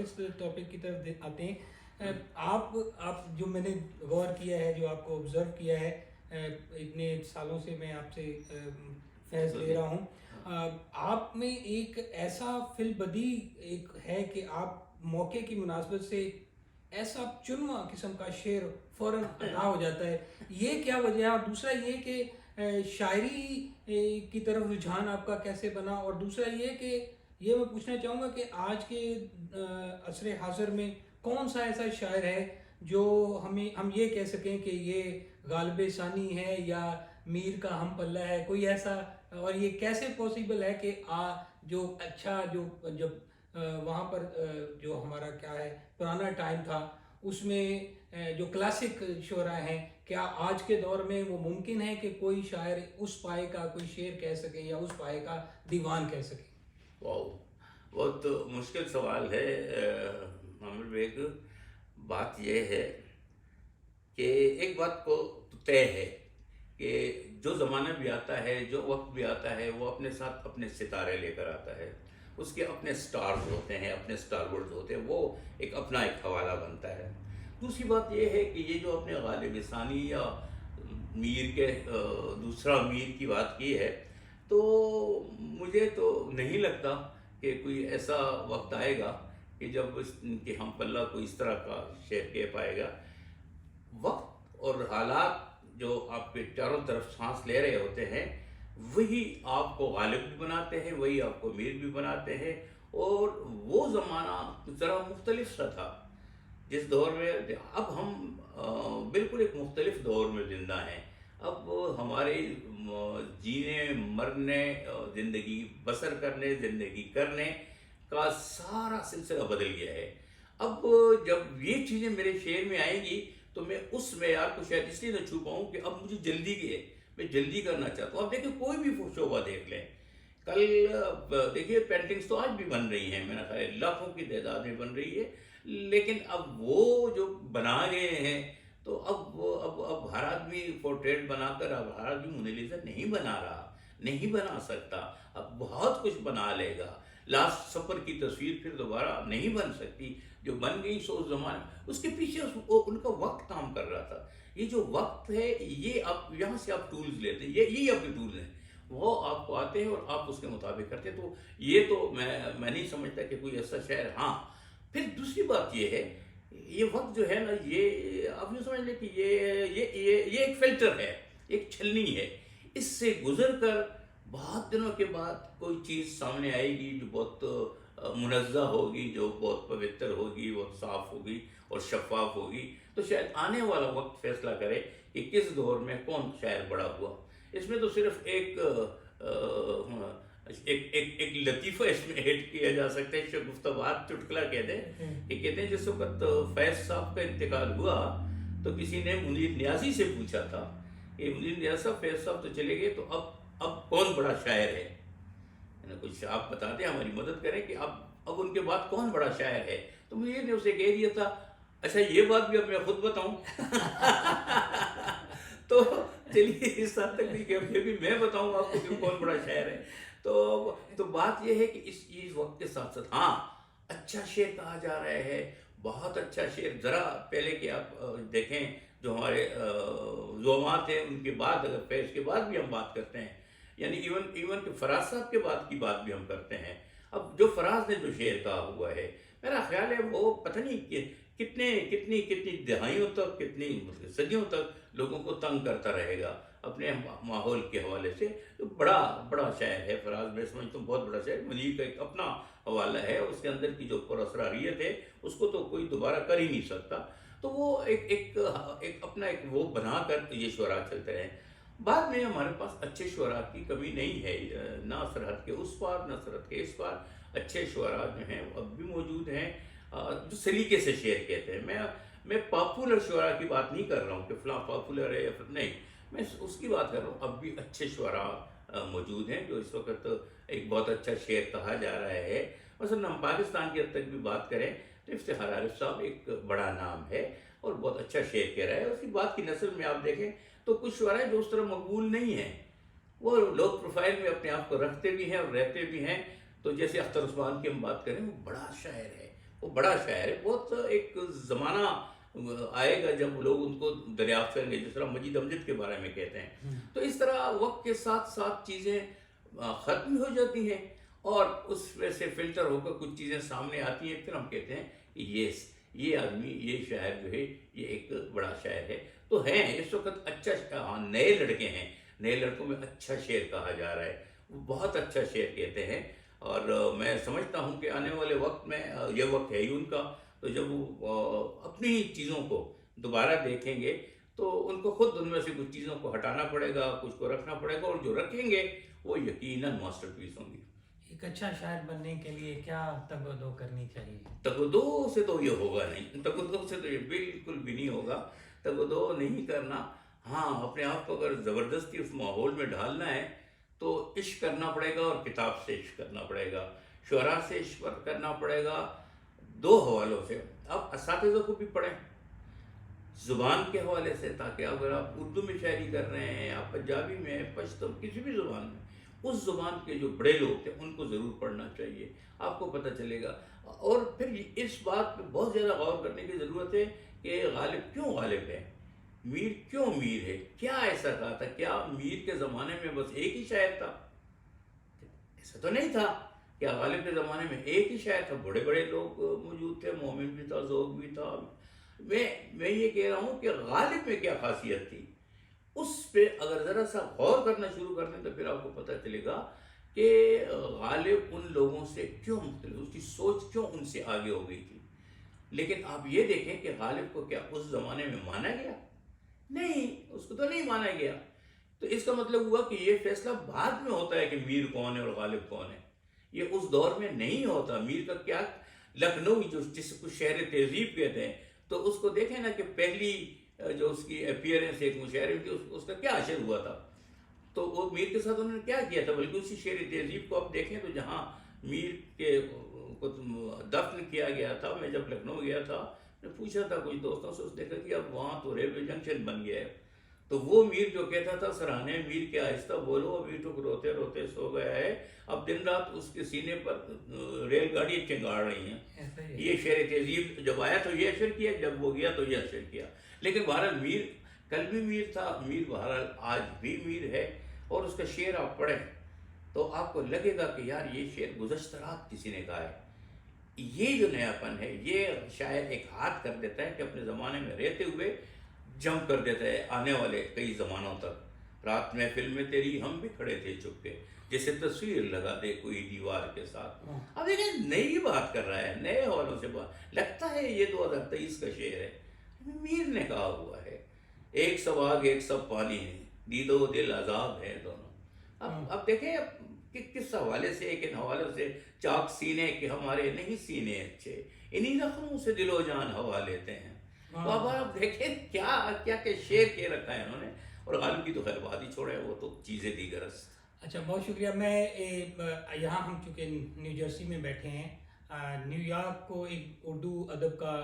سے اس ٹاپک کی طرف آتے ہیں. آپ جو میں نے غور کیا ہے, جو آپ کو آبزرو کیا ہے, اتنے سالوں سے میں آپ سے فیض لے رہا ہوں, آپ میں ایک ایسا فی البدی ایک ہے کہ آپ موقع کی مناسبت سے ایسا چنوا قسم کا شعر فوراً عطا ہو جاتا ہے. یہ کیا وجہ ہے؟ اور دوسرا یہ کہ شاعری کی طرف رجحان آپ کا کیسے بنا؟ اور دوسرا یہ کہ یہ میں پوچھنا چاہوں گا کہ آج کے عصر حاضر میں کون سا ایسا شاعر ہے جو ہم یہ کہہ سکیں کہ یہ غالب ثانی ہے یا میر کا ہم پلہ ہے, کوئی ایسا؟ اور یہ کیسے پاسبل ہے کہ جو اچھا جو جب وہاں پر جو ہمارا کیا ہے پرانا ٹائم تھا اس میں جو کلاسک شعراء ہیں, کیا آج کے دور میں وہ ممکن ہے کہ کوئی شاعر اس پائے کا کوئی شعر کہہ سکے یا اس پائے کا دیوان کہہ سکے؟ واو, بہت مشکل سوال ہے عامر بیگ. بات یہ ہے کہ ایک بات کو طے ہے کہ جو زمانہ بھی آتا ہے, جو وقت بھی آتا ہے, وہ اپنے ساتھ اپنے ستارے لے کر آتا ہے. اس کے اپنے سٹارز ہوتے ہیں, اپنے سٹار ورڈز ہوتے ہیں, وہ ایک اپنا ایک حوالہ بنتا ہے. دوسری بات یہ ہے کہ یہ جو اپنے غالب ثانی یا میر کے دوسرا میر کی بات کی ہے, تو مجھے تو نہیں لگتا کہ کوئی ایسا وقت آئے گا کہ جب کہ ہم پلہ کو اس طرح کا شعر کہہ پائے گا. وقت اور حالات جو آپ کے چاروں طرف سانس لے رہے ہوتے ہیں, وہی آپ کو غالب بھی بناتے ہیں, وہی آپ کو میر بھی بناتے ہیں. اور وہ زمانہ ذرا مختلف سا تھا جس دور میں. اب ہم بالکل ایک مختلف دور میں زندہ ہیں. اب ہمارے جینے مرنے, زندگی بسر کرنے, زندگی کرنے کا سارا سلسلہ بدل گیا ہے. اب جب یہ چیزیں میرے شعر میں آئیں گی تو میں اس معیار کو شاید اس لیے نہ چھو پاؤں کہ اب مجھے جلدی کی ہے, میں جلدی کرنا چاہتا ہوں. اب دیکھیں کوئی بھی شعبہ دیکھ لیں, کل دیکھیے پینٹنگز تو آج بھی بن رہی ہیں, میرا خیال ہے لاکھوں کی تعداد میں بن رہی ہے, لیکن اب وہ جو بنا گئے ہیں تو اب ہر آدمی پورٹریٹ بنا کر اب ہر آدمی مونالیزا نہیں بنا رہا, نہیں بنا سکتا. اب بہت کچھ بنا لے گا. لاسٹ سفر کی تصویر پھر دوبارہ نہیں بن سکتی, جو بن گئی سو اس زمانے اس کے پیچھے ان کا وقت کام کر رہا تھا. یہ جو وقت ہے یہ آپ یہاں سے آپ ٹولز لیتے ہیں, یہی آپ کے ٹولز ہیں, وہ آپ کو آتے ہیں اور آپ اس کے مطابق کرتے ہیں. تو یہ تو میں نہیں سمجھتا کہ کوئی ایسا شعر. ہاں پھر دوسری بات یہ ہے, یہ وقت جو ہے نا, یہ آپ نے سمجھ لیں کہ یہ ایک فلٹر ہے, ایک چھلنی ہے. اس سے گزر کر بہت دنوں کے بعد کوئی چیز سامنے آئے گی جو بہت منزہ ہوگی, جو بہت پوتر ہوگی, بہت صاف ہوگی اور شفاف ہوگی. تو شاید آنے والا وقت فیصلہ کرے کہ کس دور میں کون شاعر بڑا ہوا. اس میں تو صرف ایک لطیفہ اس میں ایڈ کیا جا سکتا ہے. شگفتوار چٹکلا کہتے ہیں کہ کہتے ہیں جس وقت فیض صاحب کا انتقال ہوا تو کسی نے منیر نیازی سے پوچھا تھا کہ منیر نیاز صاحب, فیض صاحب تو چلے گئے, تو اب کون بڑا شاعر ہے, کچھ آپ بتا دیں, ہماری مدد کریں کہ اب ان کے بعد کون بڑا شاعر ہے. تو منیر نے اسے کہہ دیا تھا, اچھا یہ بات بھی اب میں خود بتاؤں. تو چلیے اس حد تک نہیں کہ یہ بھی میں بتاؤں آپ کو کہ کون بڑا شاعر ہے. تو بات یہ ہے کہ اس وقت کے ساتھ ساتھ ہاں اچھا شعر کہا جا رہا ہے, بہت اچھا شعر. ذرا پہلے کہ آپ دیکھیں جو ہمارے زومات ہیں, ان کے بعد اگر فیض کے بعد بھی ہم بات کرتے ہیں, یعنی ایون کہ فراز صاحب کے بعد کی بات بھی ہم کرتے ہیں. اب جو فراز نے جو شعر کہا ہوا ہے, میرا خیال ہے وہ پتہ نہیں کہ کتنی دہائیوں تک, کتنی صدیوں تک لوگوں کو تنگ کرتا رہے گا اپنے ماحول کے حوالے سے. تو بڑا شاعر ہے فراز, میں سمجھتا ہوں بہت بڑا شاعر. منیر کا ایک اپنا حوالہ ہے, اس کے اندر کی جو پراسراریت ہے اس کو تو کوئی دوبارہ کر ہی نہیں سکتا. تو وہ ایک اپنا ایک وہ بنا کر یہ شعراء چلتے رہے. بعد میں ہمارے پاس اچھے شعراء کی کمی نہیں ہے, نہ سرحد کے اس پار نہ سرحد کے اس پار. اچھے شعراء جو ہیں اب بھی موجود ہیں جو سلیقے سے شعر کہتے ہیں. میں پاپولر شعراء کی بات نہیں کر رہا ہوں کہ فلاں پاپولر ہے یا پھر نہیں, میں اس کی بات کر رہا ہوں. اب بھی اچھے شعراء موجود ہیں جو اس وقت ایک بہت اچھا شعر کہا جا رہا ہے. مثلا ہم پاکستان کی حد تک بھی بات کریں تو افتخار عارف صاحب ایک بڑا نام ہے اور بہت اچھا شعر کہہ رہا ہے. اس کی بات کی نسل میں آپ دیکھیں تو کچھ شعراء جو اس طرح مقبول نہیں ہیں, وہ لوگ پروفائل میں اپنے آپ کو رکھتے بھی ہیں اور رہتے بھی ہیں. تو جیسے اختر عثمان کی ہم بات کریں, وہ بڑا شاعر ہے, وہ بڑا شاعر ہے. بہت ایک زمانہ آئے گا جب لوگ ان کو دریافت کریں گے، جس طرح مجید امجد کے بارے میں کہتے ہیں. تو اس طرح وقت کے ساتھ ساتھ چیزیں ختم ہو جاتی ہیں اور اس میں سے فلٹر ہو کر کچھ چیزیں سامنے آتی ہیں، پھر ہم کہتے ہیں کہ یہ آدمی، یہ شاعر جو ہے یہ ایک بڑا شاعر ہے. تو ہیں اس وقت اچھا، نئے لڑکے ہیں، نئے لڑکوں میں اچھا شعر کہا جا رہا ہے، وہ بہت اچھا شعر کہتے ہیں. اور میں سمجھتا ہوں کہ آنے والے وقت میں یہ وقت ہے ہی ان کا، تو جب وہ اپنی چیزوں کو دوبارہ دیکھیں گے تو ان کو خود ان میں سے کچھ چیزوں کو ہٹانا پڑے گا، کچھ کو رکھنا پڑے گا، اور جو رکھیں گے وہ یقیناً ماسٹر پیس ہوں گی. ایک اچھا شاعر بننے کے لیے کیا تگ و دو کرنی چاہیے؟ تگدو سے تو یہ ہوگا نہیں، تگدو سے تو یہ بالکل بھی نہیں ہوگا. تگدو نہیں کرنا. ہاں، اپنے آپ کو اگر زبردستی اس ماحول میں ڈھالنا ہے تو عشق کرنا پڑے گا، اور کتاب سے عشق کرنا پڑے گا، شعراء سے عشق کرنا پڑے گا. دو حوالوں سے آپ اساتذہ کو بھی پڑھیں، زبان کے حوالے سے، تاکہ اگر آپ اردو میں شاعری کر رہے ہیں، آپ پنجابی میں، پشتو، کسی بھی زبان میں، اس زبان کے جو بڑے لوگ تھے ان کو ضرور پڑھنا چاہیے. آپ کو پتہ چلے گا. اور پھر اس بات پہ بہت زیادہ غور کرنے کی ضرورت ہے کہ غالب کیوں غالب ہے، میر کیوں میر ہے. کیا ایسا کہا تھا؟ کیا میر کے زمانے میں بس ایک ہی شاعر تھا؟ ایسا تو نہیں تھا. کیا غالب کے زمانے میں ایک ہی شاعر تھا؟ بڑے بڑے لوگ موجود تھے، مومن بھی تھا، ذوق بھی تھا. میں یہ کہہ رہا ہوں کہ غالب میں کیا خاصیت تھی، اس پہ اگر ذرا سا غور کرنا شروع کر دیں تو پھر آپ کو پتہ چلے گا کہ غالب ان لوگوں سے کیوں مختلف، اس کی سوچ کیوں ان سے آگے ہو گئی تھی. لیکن آپ یہ دیکھیں کہ غالب کو کیا اس زمانے میں مانا گیا؟ نہیں، اس کو تو نہیں مانا گیا. تو اس کا مطلب ہوا کہ یہ فیصلہ بعد میں ہوتا ہے کہ میر کون ہے اور غالب کون ہے. یہ اس دور میں نہیں ہوتا. میر کا کیا، لکھنؤ جس کو شہر تہذیب کہتے ہیں، تو اس کو دیکھیں نا کہ پہلی جو اس کی اپیئرنس ایک مشاعرے کی، اس کا کیا اثر ہوا تھا. تو وہ میر کے ساتھ انہوں نے کیا کیا تھا، بلکہ اسی شعر تہذیب کو آپ دیکھیں تو جہاں میر کے کو دفن کیا گیا تھا، میں جب لکھنؤ گیا تھا، میں پوچھا تھا کچھ دوستوں سے، اس نے کہا کہ اب وہاں تو ریلوے جنکشن بن گیا ہے. تو وہ میر جو کہتا تھا، سراہنے میر کے آہستہ بولو، ابھی تک روتے روتے سو گیا ہے، اب دن رات اس کے سینے پر ریل گاڑی چنگاڑ رہی ہیں. یہ شعر تہذیب جب آیا تو یہ اثر کیا، جب وہ گیا تو یہ اثر کیا. لیکن بہرحال میر کل بھی میر تھا، میر بہرحال آج بھی میر ہے. اور اس کا شعر آپ پڑھیں تو آپ کو لگے گا کہ یار یہ شعر گزشتہ رات کسی نے کہا ہے. یہ جو نیا پن ہے، یہ شاید ایک ہاتھ کر دیتا ہے کہ اپنے زمانے میں رہتے ہوئے جمپ کر دیتا ہے آنے والے کئی زمانوں تک. رات محفل میں تیری ہم بھی کھڑے تھے چپ کے، جیسے تصویر لگا دے کوئی دیوار کے ساتھ. اب دیکھیں نئی بات کر رہا ہے، نئے حوالوں سے بات. لگتا ہے یہ 2023 کا شعر ہے، میر نے کہا ہوا ہے. ایک سب آگ ایک سب پانی ہے، دید و دل عذاب ہے دونوں. اب دیکھیں کہ کس حوالے سے، ایک ان حوالوں سے، چاک سینے کہ ہمارے نہیں سینے اچھے، انہی زخموں سے دل و جان ہوا لیتے ہیں. تو اب آپ دیکھیں کیا کیا کہ شعر کہہ رکھا ہے انہوں نے. اور غالب کی تو خیر بات ہی چھوڑے، وہ تو چیزیں دیگر است. اچھا، بہت شکریہ. میں یہاں ہم چونکہ نیو جرسی میں بیٹھے ہیں، نیو یارک کو ایک اردو ادب کا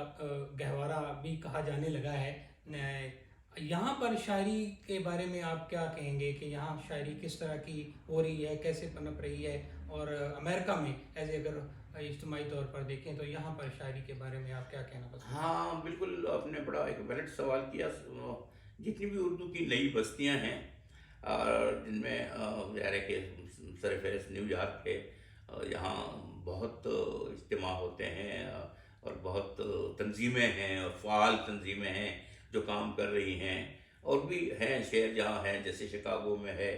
گہوارہ بھی کہا جانے لگا ہے. یہاں پر شاعری کے بارے میں آپ کیا کہیں گے کہ یہاں شاعری کس طرح کی ہو رہی ہے، کیسے پنپ رہی ہے؟ اور امریکہ میں ایسے اگر اجتماعی طور پر دیکھیں تو یہاں پر شاعری کے بارے میں آپ کیا کہنا پسند؟ ہاں بالکل، آپ نے بڑا ایک ویلڈ سوال کیا. جتنی بھی اردو کی نئی بستیاں ہیں، جن میں ظاہر ہے کہ سر فہرست نیو یارک ہے، یہاں بہت اجتماع ہوتے ہیں اور بہت تنظیمیں ہیں اور فعال تنظیمیں ہیں جو کام کر رہی ہیں. اور بھی ہیں شہر جہاں ہیں، جیسے شکاگو میں ہے،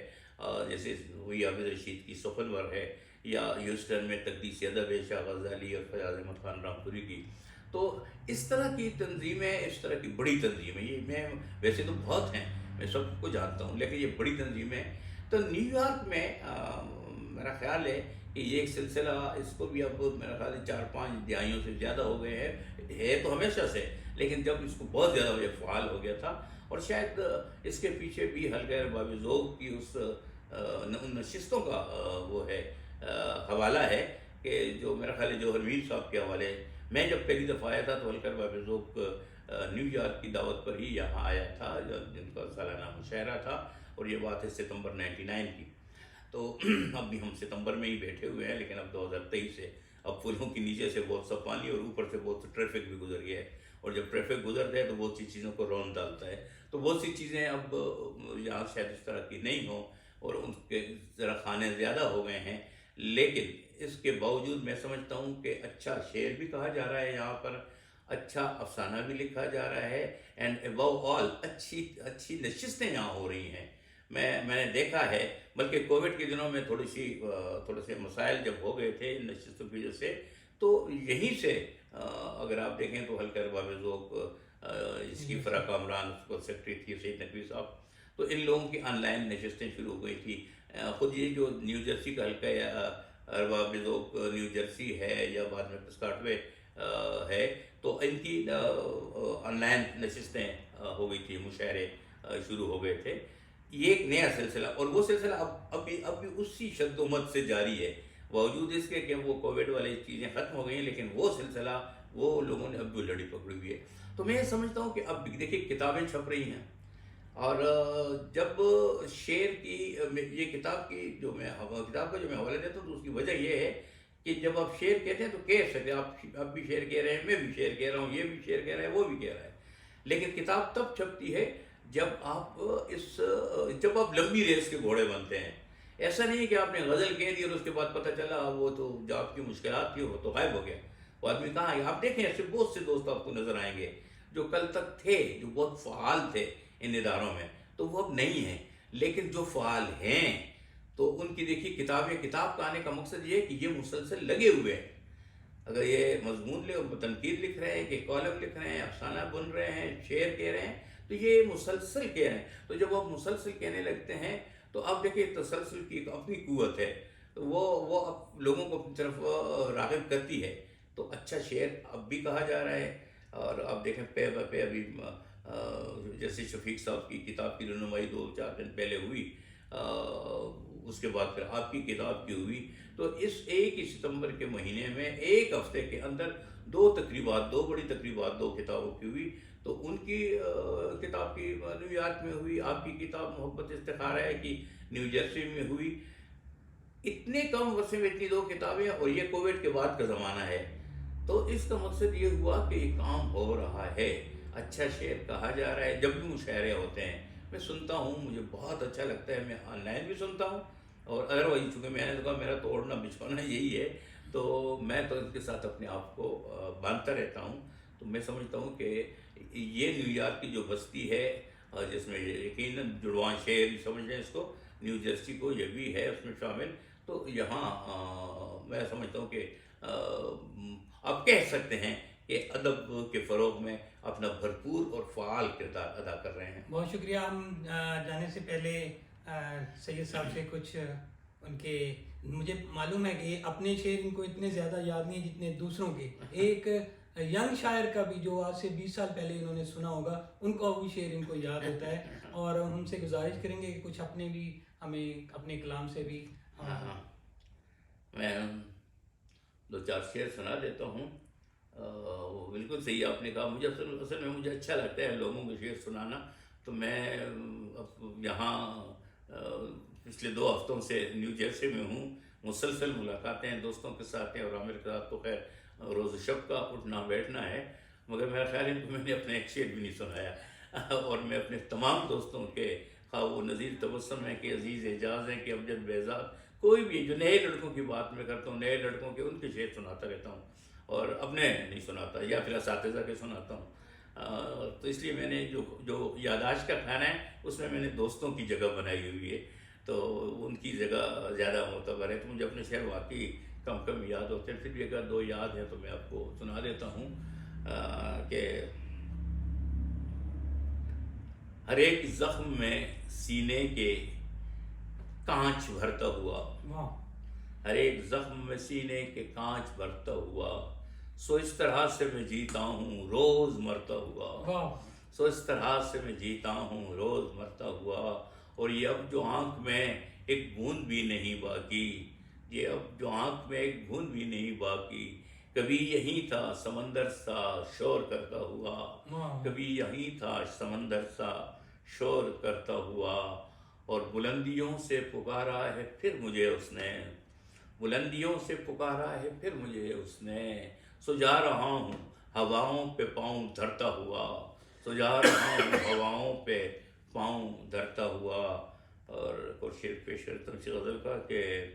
جیسے وہی عابد رشید کی سخنور ہے، یا ہیوسٹن میں تقدیس ادب ہے، شاہ غزالی اور فیاض احمد خان رامپوری کی. تو اس طرح کی تنظیمیں، اس طرح کی بڑی تنظیمیں، یہ میں ویسے تو بہت ہیں، میں سب کو جانتا ہوں، لیکن یہ بڑی تنظیمیں. تو نیو یارک میں میرا خیال ہے کہ یہ ایک سلسلہ، اس کو بھی اب میرا خیال ہے 4-5 دہائیوں سے زیادہ ہو گئے ہیں. ہے تو ہمیشہ سے، لیکن جب اس کو بہت زیادہ یہ فعال ہو گیا تھا. اور شاید اس کے پیچھے بھی حلقہ ارباب ذوق کی ان نشستوں کا وہ ہے، حوالہ ہے، کہ جو میرا خیال ہے جوہر میر صاحب کے حوالے. میں جب پہلی دفعہ آیا تھا تو حلقہ ارباب ذوق نیو یارک کی دعوت پر ہی یہاں آیا تھا، جن کا سالانہ مشاعرہ تھا، اور یہ بات ہے ستمبر 99 کی. تو اب بھی ہم ستمبر میں ہی بیٹھے ہوئے ہیں، لیکن اب 2023 سے اب پلوں کے نیچے سے بہت سا پانی اور اوپر سے بہت سا ٹریفک بھی گزر گیا ہے، اور جب ٹریفک گزرتا ہے تو بہت سی چیزوں کو رون ڈالتا ہے، تو بہت سی چیزیں اب یہاں شاید اس طرح کی نہیں ہوں، اور ان کے ذرا کھانے زیادہ ہو گئے ہیں، لیکن اس کے باوجود میں سمجھتا ہوں کہ اچھا شعر بھی کہا جا رہا ہے یہاں پر، اچھا افسانہ بھی لکھا جا رہا ہے، اینڈ ابو آل اچھی نشستیں یہاں ہو رہی ہیں۔ میں نے دیکھا ہے، بلکہ کووڈ کے دنوں میں تھوڑے سے مسائل جب ہو گئے تھے ان نشستوں کی وجہ سے، تو یہیں سے اگر آپ دیکھیں تو حلقہ ارباب ذوق، اس کی فرح کامران اس کو سیکرٹری تھی سید نقوی صاحب، تو ان لوگوں کی آن لائن نشستیں شروع ہو گئی تھی۔ خود یہ جو نیو جرسی کا حلقہ ارباب ذوق نیو جرسی ہے یا بعد میں پسکاٹوے ہے، تو ان کی آن لائن نشستیں ہو گئی تھی، مشاعرے شروع ہو گئے تھے۔ یہ ایک نیا سلسلہ، اور وہ سلسلہ اب بھی اسی شد و مد سے جاری ہے، باوجود اس کے کہ وہ کووڈ والی چیزیں ختم ہو گئی ہیں، لیکن وہ سلسلہ وہ لوگوں نے اب بھی لڑی پکڑی ہوئی ہے۔ تو میں یہ سمجھتا ہوں کہ اب دیکھیے کتابیں چھپ رہی ہیں، اور جب شعر کی یہ کتاب کا جو میں حوالہ دیتا ہوں تو اس کی وجہ یہ ہے کہ جب آپ شعر کہتے ہیں تو کہہ سکتے ہیں، آپ بھی شعر کہہ رہے ہیں، میں بھی شعر کہہ رہا ہوں، یہ بھی شعر کہہ رہا ہے، وہ بھی کہہ رہا ہے، لیکن کتاب تب چھپتی ہے جب آپ لمبی ریس کے گھوڑے بنتے ہیں۔ ایسا نہیں ہے کہ آپ نے غزل کہہ دی اور اس کے بعد پتہ چلا وہ تو جو آپ کی مشکلات تھی وہ تو غائب ہو گیا، وہ آدمی کہاں ہے؟ آپ دیکھیں ایسے بہت سے دوست آپ کو نظر آئیں گے جو کل تک تھے، جو بہت فعال تھے ان اداروں میں، تو وہ اب نہیں ہیں، لیکن جو فعال ہیں تو ان کی دیکھیے کتاب کا آنے کا مقصد یہ ہے کہ یہ مسلسل لگے ہوئے ہیں۔ اگر یہ مضمون تنقید لکھ رہے ہیں، کہ کالم لکھ رہے ہیں، افسانہ بن رہے ہیں، شعر کہہ رہے ہیں، تو یہ مسلسل کہہ رہے ہیں، تو جب آپ مسلسل کہنے لگتے ہیں تو آپ دیکھیں تسلسل کی ایک اپنی قوت ہے، تو وہ اب لوگوں کو اپنی طرف راغب کرتی ہے، تو اچھا شعر اب بھی کہا جا رہا ہے۔ اور آپ دیکھیں پے بہ پے ابھی جیسے شفیق صاحب کی کتاب کی رونمائی 2-4 دن پہلے ہوئی، اس کے بعد پھر آپ کی کتاب کی ہوئی، تو اس 1 ستمبر کے مہینے میں ایک ہفتے کے اندر 2 بڑی تقریبات 2 کتابوں کی ہوئی، تو ان کی کتاب کی نیو یارک میں ہوئی، آپ کی کتاب محبت استخارہ ہے کی نیو جرسی میں ہوئی۔ اتنے کم عرصے میں اتنی 2 کتابیں، اور یہ کووڈ کے بعد کا زمانہ ہے، تو اس کا مقصد یہ ہوا کہ یہ کام ہو رہا ہے، اچھا شعر کہا جا رہا ہے۔ جب بھی مشاعرے ہوتے ہیں میں سنتا ہوں، مجھے بہت اچھا لگتا ہے، میں آن لائن بھی سنتا ہوں، اور ادروائز چونکہ میں نے کہا میرا تو اوڑھنا بچھونا یہی ہے، تو میں تو ان کے ساتھ اپنے آپ کو باندھتا رہتا ہوں۔ تو میں سمجھتا ہوں کہ یہ نیو یارک کی جو بستی ہے، جس میں یقیناً جڑواں شہر سمجھ لیں اس کو، نیو جرسی کو یہ بھی ہے اس میں شامل، تو یہاں میں سمجھتا ہوں کہ آپ کہہ سکتے ہیں کہ ادب کے فروغ میں اپنا بھرپور اور فعال کردار ادا کر رہے ہیں۔ بہت شکریہ۔ ہم جانے سے پہلے سید صاحب سے کچھ ان کے، مجھے معلوم ہے کہ اپنے شعر ان کو اتنے زیادہ یاد نہیں جتنے دوسروں کے، ایک ینگ شاعر کا بھی جو آج سے 20 سال پہلے انہوں نے سنا ہوگا، ان کا بھی شعر ان کو یاد ہوتا ہے، اور ہم سے گزارش کریں گے کہ کچھ اپنے بھی ہمیں اپنے کلام سے بھی میں 2-4 شعر سنا دیتا ہوں۔ وہ بالکل صحیح آپ نے کہا، مجھے اصل میں مجھے اچھا لگتا ہے لوگوں کو شعر سنانا، تو میں یہاں پچھلے 2 ہفتوں سے نیو جرسی میں ہوں، مسلسل ملاقاتیں ہیں دوستوں کے ساتھ ہیں، اور عامر کے ساتھ تو خیر روز شب کا اٹھنا بیٹھنا ہے، مگر میرا خیال ہے ان کو میں نے اپنا ایک شعر بھی نہیں سنایا، اور میں اپنے تمام دوستوں کے، خواہ وہ نذیر تبسم ہے کہ عزیز اعجاز ہیں کہ امجد بیزاد، کوئی بھی جو نئے لڑکوں کی بات میں کرتا ہوں، نئے لڑکوں کے ان کے شعر سناتا رہتا ہوں، اور اپنے نہیں سناتا، یا پھر اساتذہ کے سناتا ہوں۔ تو اس لیے میں نے جو یاداشت کا کھانا ہے اس میں نے دوستوں کی جگہ بنائی ہوئی ہے، تو ان کی جگہ زیادہ معتبر ہے، تو مجھے اپنے شعر واقعی کم کم یاد ہوتے ہیں، پھر بھی اگر 2 یاد ہیں تو میں آپ کو سنا دیتا ہوں کہ ہر ایک زخم میں سینے کے کانچ بھرتا ہوا، ہر ایک زخم میں سینے کے کانچ بھرتا ہوا، سو اس طرح سے میں جیتا ہوں روز مرتا ہوا، سو اس طرح سے میں جیتا ہوں روز مرتا ہوا، اور یہ اب جو آنکھ میں ایک بوند بھی نہیں باقی، یہ اب جو آنکھ میں ایک بوند بھی نہیں باقی، کبھی یہیں تھا سمندر سا شور کرتا ہوا، کبھی یہیں تھا سمندر سا شور کرتا ہوا، اور بلندیوں سے پکارا ہے پھر مجھے اس نے، بلندیوں سے پکارا ہے پھر مجھے اس نے، سجا رہا ہوں ہواؤں پہ پاؤں دھرتا ہوا، سجا رہا ہوں ہواؤں پہ پاؤں دھرتا ہوا۔ اور شعر پیشر تنسی غزل کا کہ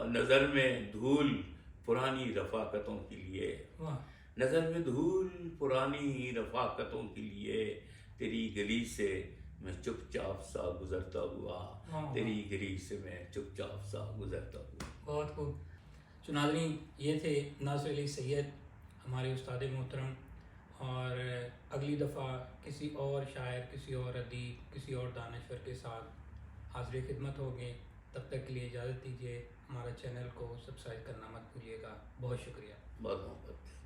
نظر میں دھول پرانی رفاقتوں کے لیے، واہ نظر میں دھول پرانی رفاقتوں کے لیے، تیری گلی سے میں چپ چاپ سا گزرتا ہوا، واہ، تیری گلی سے میں چپ چاپ سا گزرتا ہوا۔ بہت خوب۔ تو ناظرین، یہ تھے ناصر علی سید، ہمارے استاد محترم، اور اگلی دفعہ کسی اور شاعر، کسی اور ادیب، کسی اور دانشور کے ساتھ حاضر خدمت ہوگے۔ تب تک کے لیے اجازت دیجیے، ہمارا چینل کو سبسکرائب کرنا مت بھولیے گا۔ بہت شکریہ۔ بہت محبت۔